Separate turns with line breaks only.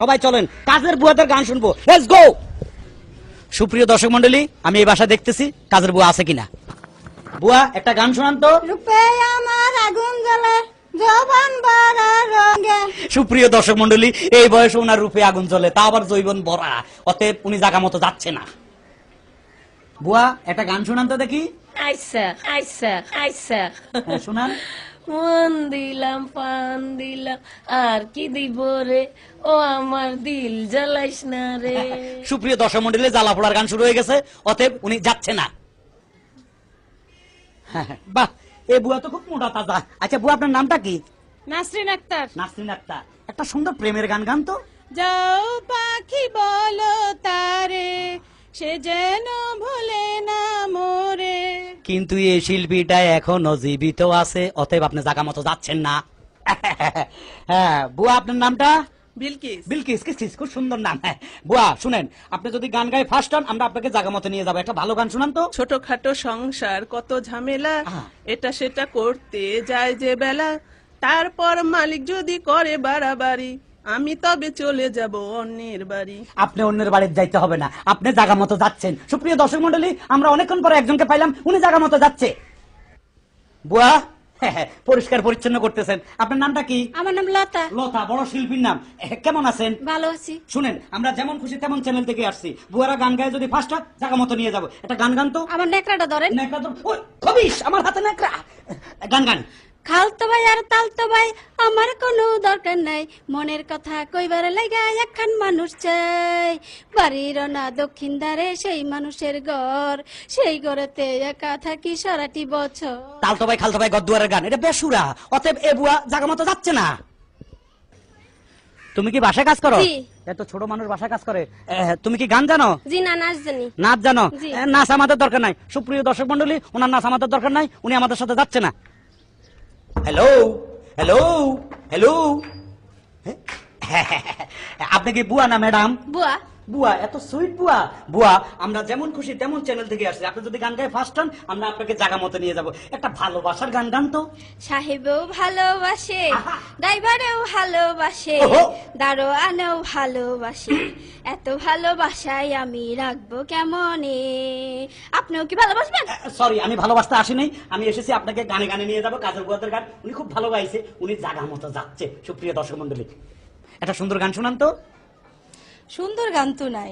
সবাই চলেন কাজের বুয়াদের গান শুনবো, লেটস গো। সুপ্রিয় দর্শক মন্ডলী, আমি এই বাসা দেখতেছি কাজের বুয়া আছে কিনা। বুয়া একটা গান শোনান তো।
রূপে আমার আগুন জ্বলে যৌবন ভরা রঙে।
সুপ্রিয় দর্শক মন্ডলী, এই বয়সে ওনার রূপে আগুন জ্বলে, তা আবার যৌবন ভরা, অতএব উনি জায়গা মতো যাচ্ছে না। বুয়া একটা গান শোনান তো দেখি।
আইসা আইসা আইসা
হ্যাঁ, শোনান।
মন দিলাম পান দিলাম আর কি দিব রে, ও আমার দিল জ্বালাইস না রে।
সুপ্রিয় দর্শক মন্ডলী, জ্বালা পোড়ার গান শুরু হয়ে গেছে, অতএব উনি যাচ্ছে না। বাহ, এই বুয়া তো খুব মোটা তাজা। আচ্ছা বুয়া, আপনার নামটা কি?
নাসরিন আক্তার।
নাসরিন আক্তার। একটা সুন্দর প্রেমের গান গান তো।
যাও পাখি বলো তারে, সে যেন ভুলে না মোরে।
কিন্তু এই শিল্পীটা এখনো জীবিত আছে, অতএব আপনি জায়গা মতো যাচ্ছেন না। হ্যাঁ বুয়া, আপনার নামটা?
বিলকিস।
বিলকিস। কিস খুব সুন্দর নাম। হ্যাঁ বুয়া শুনেন, আপনি যদি গান গায়ে ফার্স্ট হন, আমরা আপনাকে জায়গা মতো নিয়ে যাবো। একটা ভালো গান শুনান তো।
ছোটখাটো সংসার কত ঝামেলা,
আহা।
এটা সেটা করতে যায় যে বেলা, তারপর মালিক যদি করে বাড়াবাড়ি, আমি তবে চলে যাব অন্যের বাড়ি।
আপনি অন্যের বাড়িতে যাইতে হবে না, আপনি জায়গা মতো যাচ্ছেন। সুপ্রিয় দর্শক মন্ডলী, আমরা অনেকক্ষণ পরে একজনকে পাইলাম, উনি জায়গা মতো যাচ্ছে। বুয়া পরিষ্কার পরিচ্ছন্ন করতেছেন। আপনার নামটা কি?
আমার নাম লতা।
লতা, বড় শিল্পীর নাম। কেমন আছেন?
ভালো আছি।
শুনেন, আমরা যেমন খুশি তেমন চ্যানেল থেকে আসছি। বুয়ারা গান গায়ে যদি ফার্স্ট হয়, জায়গা মতো নিয়ে যাবো। একটা গান গান তো।
আমার নেকড়াটা ধরেন।
নেকড়া তো ওই, খবিস, আমার হাতে নেকড়া। গান গান।
খালতো ভাই আর তালতো ভাই আমার কোনো দরকার নাই, মনের কথা কইবার লাগা একখান মানুষ চাই। বাড়ির না দক্ষিণ ধারে সেই মানুষের ঘর, সেই ঘরেতে একা থাকি সারাটি বছর।
তালতো ভাই খালতো ভাই গদ্দুয়ারের গান, এটা বেসুরা, অতএব এ বুয়া জায়গা মতো যাচ্ছে না। তুমি কি বাসায় কাজ করো?
জি।
এত ছোট মানুষ বাসায় কাজ করে। তুমি কি গান জানো?
জি না, নাচ জানি।
নাচ জানো?
জি।
নাচ আমাদের দরকার নাই। সুপ্রিয় দর্শক মন্ডলী, ওনার নাচ আমাদের দরকার নাই, উনি আমাদের সাথে যাচ্ছে না। হ্যালো হ্যালো হ্যালো, আপনি কি বুয়া না ম্যাডাম?
বুয়া।
বুয়া, এত সুইট বুয়া। বুয়া, আমরা যেমন খুশি তেমন চ্যানেল থেকে আসছি। আপনি যদি গান গায়ে ফার্স্ট হন, আমরা আপনাকে জায়গা মতো নিয়ে যাব। একটা ভালোবাসার গান গান তো।
সাহেবেও ভালোবাসে,
আহা।
ড্রাইভারেও ভালোবাসে,
ওহো।
দারোয়ানেও ভালোবাসে, এত ভালোবাসায় আমি রাখবো কেমনে। আপনিও কি ভালোবাসবেন?
সরি, আমি ভালোবাসতে আসিনি, আমি এসেছি আপনাকে গানে গানে নিয়ে যাবো। কাজের বুয়াদের গান উনি খুব ভালো গাইছে, উনি জায়গা মতো যাচ্ছে। সুপ্রিয় দর্শক মন্ডলী, একটা সুন্দর গান শুনান তো।
সুন্দর গান তো নাই,